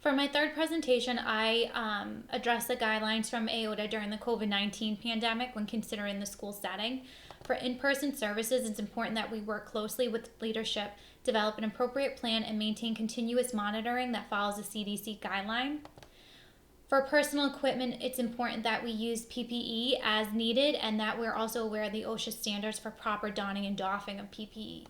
For my third presentation, I addressed the guidelines from AOTA during the COVID-19 pandemic when considering the school setting. For in-person services, it's important that we work closely with leadership, develop an appropriate plan, and maintain continuous monitoring that follows the CDC guideline. For personal equipment, it's important that we use PPE as needed and that we're also aware of the OSHA standards for proper donning and doffing of PPE.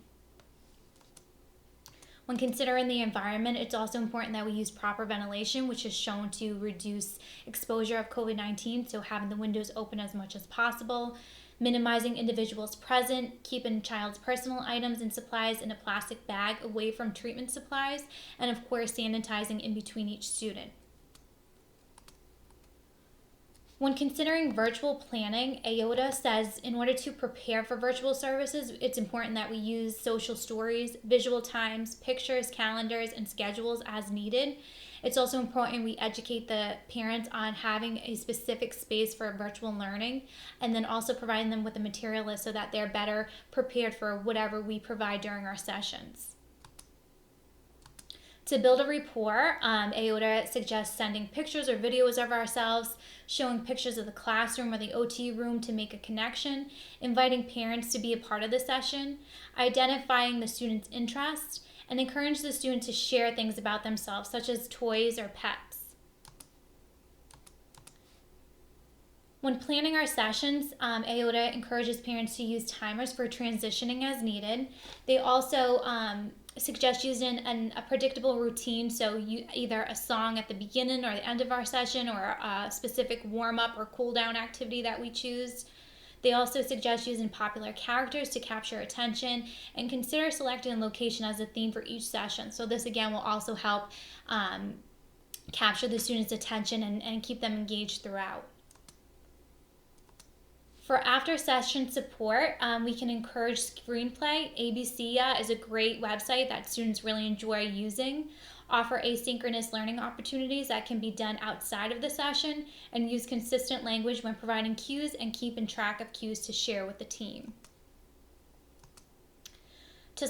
When considering the environment, it's also important that we use proper ventilation, which is shown to reduce exposure of COVID-19, so having the windows open as much as possible, minimizing individuals present, keeping child's personal items and supplies in a plastic bag away from treatment supplies, and of course sanitizing in between each student. When considering virtual planning, AOTA says in order to prepare for virtual services, it's important that we use social stories, visual times, pictures, calendars, and schedules as needed. It's also important we educate the parents on having a specific space for virtual learning, and then also providing them with a material list so that they're better prepared for whatever we provide during our sessions. To build a rapport, AOTA suggests sending pictures or videos of ourselves, showing pictures of the classroom or the OT room to make a connection, inviting parents to be a part of the session, identifying the student's interest, and encourage the student to share things about themselves, such as toys or pets. When planning our sessions, AOTA encourages parents to use timers for transitioning as needed. They also suggest using a predictable routine, so either a song at the beginning or the end of our session, or a specific warm-up or cool-down activity that we choose. They also suggest using popular characters to capture attention, and consider selecting a location as a theme for each session. So this again will also help capture the students' attention and keep them engaged throughout. For after-session support, we can encourage screenplay. ABC is a great website that students really enjoy using. Offer asynchronous learning opportunities that can be done outside of the session, and use consistent language when providing cues and keeping track of cues to share with the team. To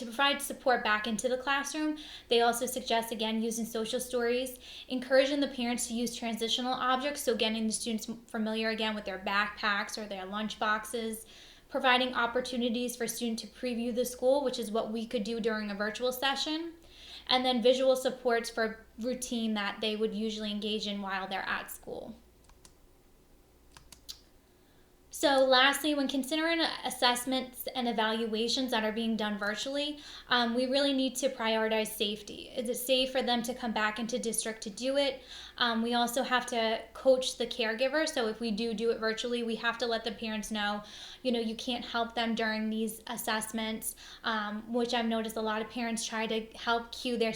provide support back into the classroom, they also suggest, again, using social stories, encouraging the parents to use transitional objects, so getting the students familiar again with their backpacks or their lunch boxes, providing opportunities for students to preview the school, which is what we could do during a virtual session, and then visual supports for routine that they would usually engage in while they're at school. So lastly, when considering assessments and evaluations that are being done virtually, we really need to prioritize safety. Is it safe for them to come back into district to do it? We also have to coach the caregiver. So if we do it virtually, we have to let the parents know, you can't help them during these assessments, which I've noticed a lot of parents try to help cue their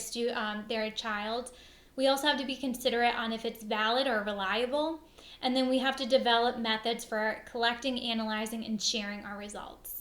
child. We also have to be considerate on if it's valid or reliable. And then we have to develop methods for collecting, analyzing, and sharing our results.